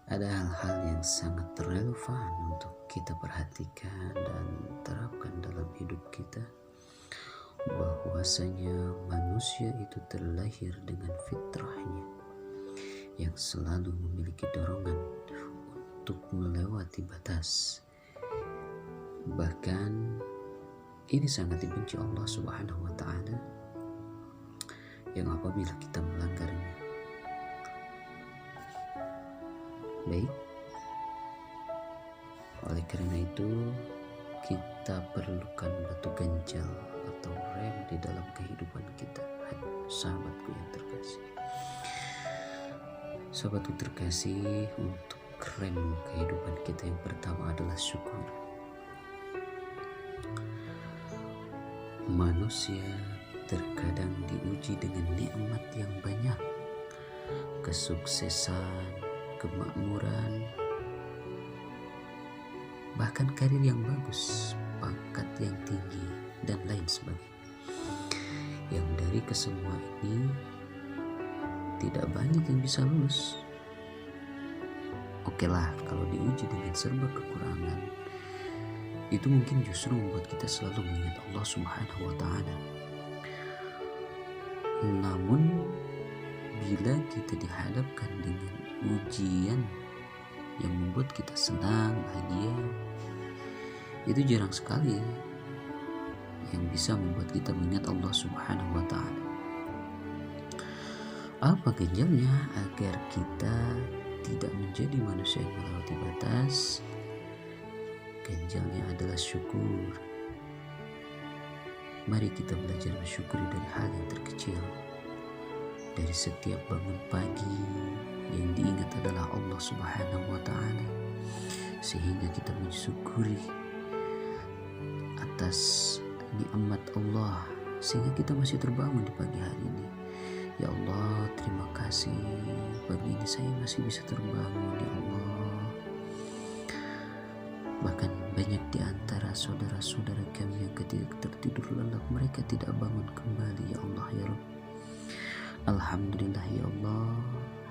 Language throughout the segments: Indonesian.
Ada hal-hal yang sangat relevan untuk kita perhatikan dan terapkan dalam hidup kita, bahwasanya manusia itu terlahir dengan fitrahnya yang selalu memiliki dorongan untuk melewati batas. Bahkan ini sangat dibenci Allah Subhanahu wa Ta'ala, yang apabila kita melanggarnya. Baik, oleh karena itu kita perlukan batu ganjal atau rem di dalam kehidupan kita. Hai sahabatku yang terkasih, sahabatku terkasih, untuk rem kehidupan kita yang pertama adalah syukur. Manusia terkadang diuji dengan nikmat yang banyak, kesuksesan, kemakmuran, bahkan karir yang bagus, pangkat yang tinggi, dan lain sebagainya. Yang dari kesemua ini tidak banyak yang bisa lulus. Oke lah, kalau diuji dengan serba kekurangan, itu mungkin justru membuat kita selalu mengingat Allah Subhanahu wa Ta'ala. Namun bila kita dihadapkan dengan ujian yang membuat kita senang, bahagia, itu jarang sekali yang bisa membuat kita mengingat Allah Subhanahu wa Ta'ala. Apa ganjalnya agar kita tidak menjadi manusia yang melewati batas? Ganjalnya adalah syukur. Mari kita belajar bersyukuri dari hal yang terkecil. Dari setiap bangun pagi, yang diingat adalah Allah Subhanahu wa Ta'ala, sehingga kita mensyukuri atas nikmat Allah sehingga kita masih terbangun di pagi hari ini. Ya Allah, terima kasih, pagi ini saya masih bisa terbangun, ya Allah. Bahkan banyak di antara saudara-saudara kami yang ketika tertidur lelap, mereka tidak bangun kembali. Ya Allah, ya Rabb, alhamdulillah ya Allah,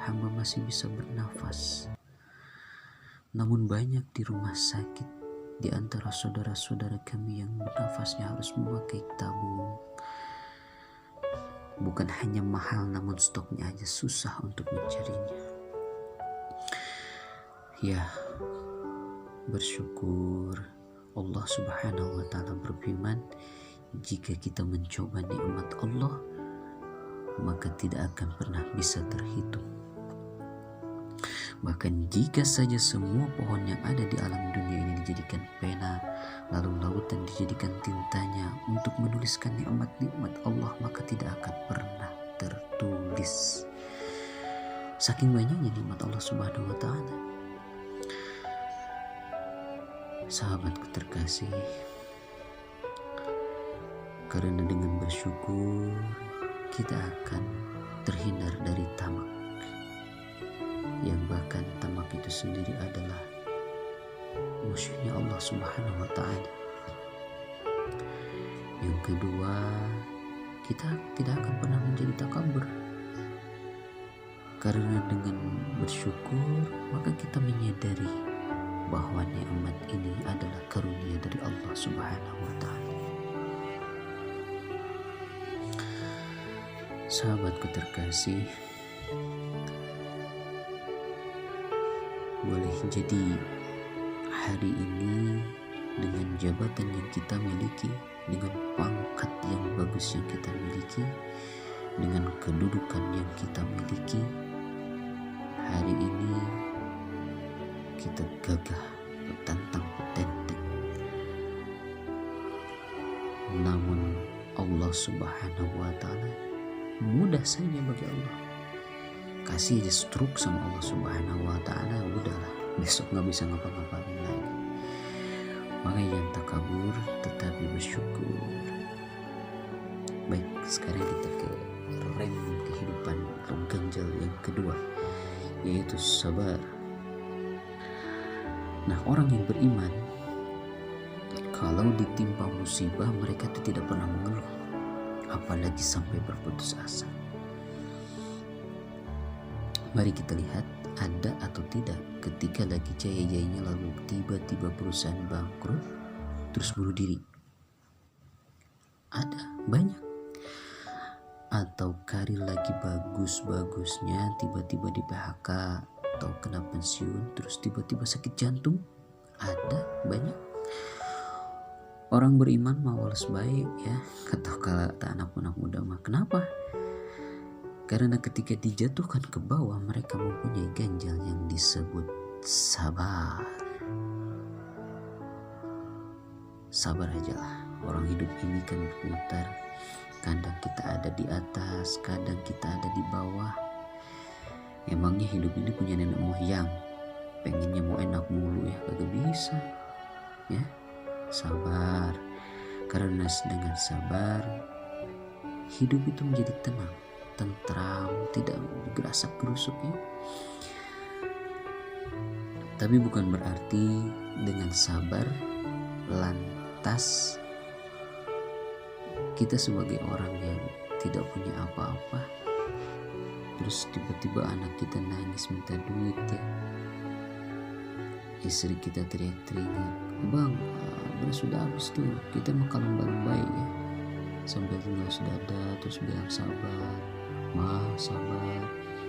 hamba masih bisa bernafas. Namun banyak di rumah sakit di antara saudara-saudara kami yang bernafasnya harus memakai tabung. Bukan hanya mahal, namun stoknya aja susah untuk mencarinya. Ya, bersyukur. Allah Subhanahu wa Ta'ala berfirman, jika kita mencoba nikmat Allah, maka tidak akan pernah bisa terhitung. Bahkan jika saja semua pohon yang ada di alam dunia ini dijadikan pena, lalu lautan dijadikan tintanya untuk menuliskan nikmat-nikmat Allah, maka tidak akan pernah tertulis. Saking banyaknya nikmat Allah Subhanahu wa Ta'ala. Sahabatku terkasih, karena dengan bersyukur kita akan terhindar dari tamak, yang bahkan tamak itu sendiri adalah musuhnya Allah Subhanahu wa Ta'ala. Yang kedua, kita tidak akan pernah menjadi takabur, karena dengan bersyukur maka kita menyadari bahwa nikmat ini adalah karunia dari Allah Subhanahu wa Ta'ala. Sahabatku terkasih, boleh jadi hari ini dengan jabatan yang kita miliki, dengan pangkat yang bagus yang kita miliki, dengan kedudukan yang kita miliki, hari ini kita gagah bertantang petenteng. Namun Allah Subhanahu wa Ta'ala mudah saja bagi Allah. Kasih aja stroke sama Allah Subhanahu wa Ta'ala, udahlah, besok gak bisa ngapa-ngapain lagi. Makanya jangan takabur, tetapi bersyukur. Baik, sekarang kita ke rem kehidupan atau ganjal yang kedua, yaitu sabar. Nah, orang yang beriman, kalau ditimpa musibah, mereka itu tidak pernah mengeluh, apalagi sampai berputus asa. Mari kita lihat Ada atau tidak ketika lagi jaya-jayanya lalu tiba-tiba perusahaan bangkrut terus bunuh diri? Ada, banyak. Atau karir lagi bagus-bagusnya tiba-tiba di PHK atau kena pensiun terus tiba-tiba sakit jantung? Ada, banyak. Orang beriman mawas baik ya, atau kata anak-anak muda mah. Kenapa? Karena ketika dijatuhkan ke bawah mereka mempunyai ganjal yang disebut sabar. Sabar aja lah. Orang hidup ini kan berputar. Kadang kita ada di atas, kadang kita ada di bawah. Emangnya hidup ini punya nenek moyang? Pengennya mau enak mulu ya, kagak bisa. Ya, sabar. Karena dengan sabar hidup itu menjadi tenang, tentram, tidak gerasak gerusuk ya. Tapi bukan berarti dengan sabar lantas kita sebagai orang yang tidak punya apa-apa terus tiba-tiba anak kita nangis minta duit ya, istri kita teriak-teriak, "Bang, beras sudah habis tuh, kita makan lembar-lembar ya," sambil tulus dada terus bilang sabar, "Ma, sabar."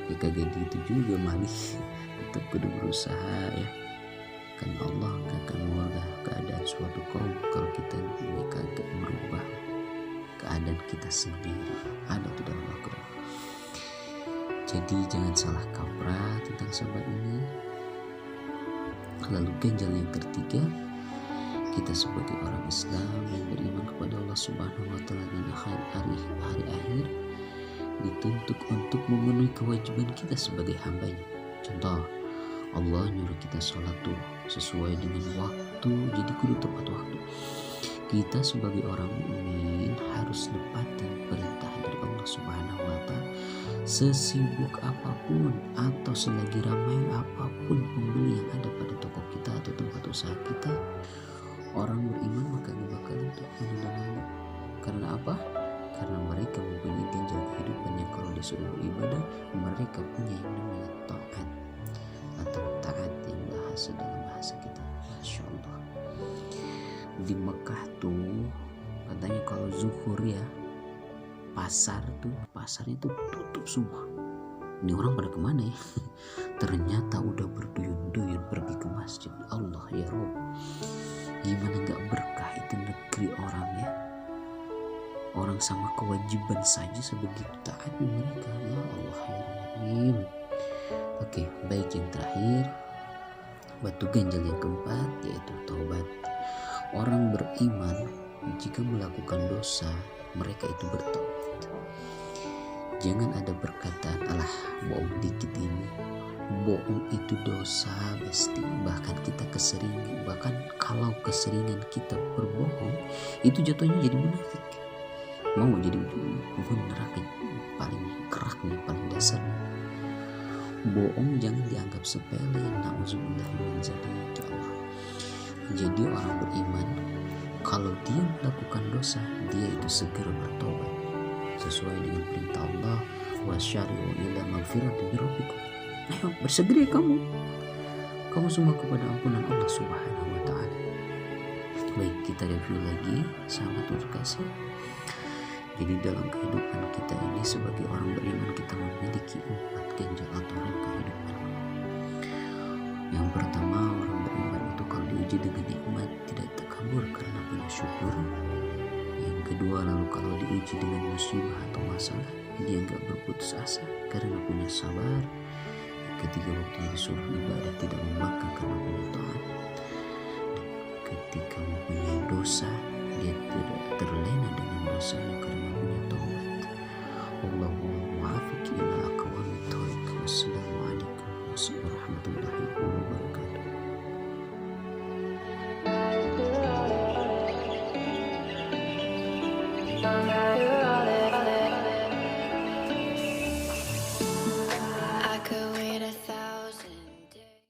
Ya kagak gitu juga malih, tetap kudu berusaha ya. Kan Allah gak akan mengubah keadaan suatu kaum kalau kita kagak merubah keadaan kita sendiri. Ada tuh dalam Al-Quran. Jadi jangan salah kaprah tentang sabar ini. Lalu ganjal yang ketiga, kita sebagai orang Islam yang beriman kepada Allah Subhanahu wa Ta'ala dan hari akhir dituntut untuk memenuhi kewajiban kita sebagai hambanya. Contoh, Allah nyuruh kita sholat tuh sesuai dengan waktu, jadi kudu tepat waktu. Kita sebagai orang mukmin harus nepatin perintah dari Allah Subhanahu wa Ta'ala. Sesibuk apapun atau selagi ramai apapun pembeli yang ada pada toko kita atau tempat usaha kita, orang beriman maka gak bakal untuk menunda-nunda. Karena apa? Karena mereka mempunyai ganjal kehidupan yang kalau disuruh ibadah mereka punya yang namanya taat atau taat yang dalam bahasa kita. Masya Allah. Di Mekah tuh katanya kalau zuhur ya pasarnya tuh tutup semua. Ini orang pada kemana ya? Ternyata udah berduyun-duyun pergi ke masjid. Allah ya Rob, gimana gak berkah itu negeri orang ya. Orang sama kewajiban saja sebegitu taatnya mereka. Ya Allah ya Rahim. Oke, baik, yang terakhir batu ganjal yang keempat yaitu taubat. Orang beriman jika melakukan dosa mereka itu bertobat. Jangan ada perkataan, "Alah, bohong dikit ini." Bohong itu dosa besti. Bahkan kita keseringan, bahkan kalau keseringan kita berbohong itu jatuhnya jadi munafik. Mau jadi penghuni neraka paling keraknya, paling dasarnya. Bohong jangan dianggap sepele. Nauzubillah min dzalik ya Allah. Jadi orang beriman kalau dia melakukan dosa dia itu segera bertobat sesuai dengan perintah Allah, wasyari'u ila magfiratin min rabbikum. Ayo bersegera kamu semua kepada ampunan Allah Subhanahu wa Ta'ala. Baik, kita review lagi sahabat terkasih. Jadi dalam kehidupan kita ini sebagai orang beriman kita memiliki 4 ganjal atau rem kehidupan. Yang pertama, orang beriman itu kalau diuji dengan nikmat tidak takabur karena punya syukur. Yang kedua, lalu kalau diuji dengan musibah atau masalah dia nggak berputus asa karena punya sabar. Yang ketiga, waktu disuruh ibadah tidak membangkang karena punya taat. Dan ketika mempunyai dosa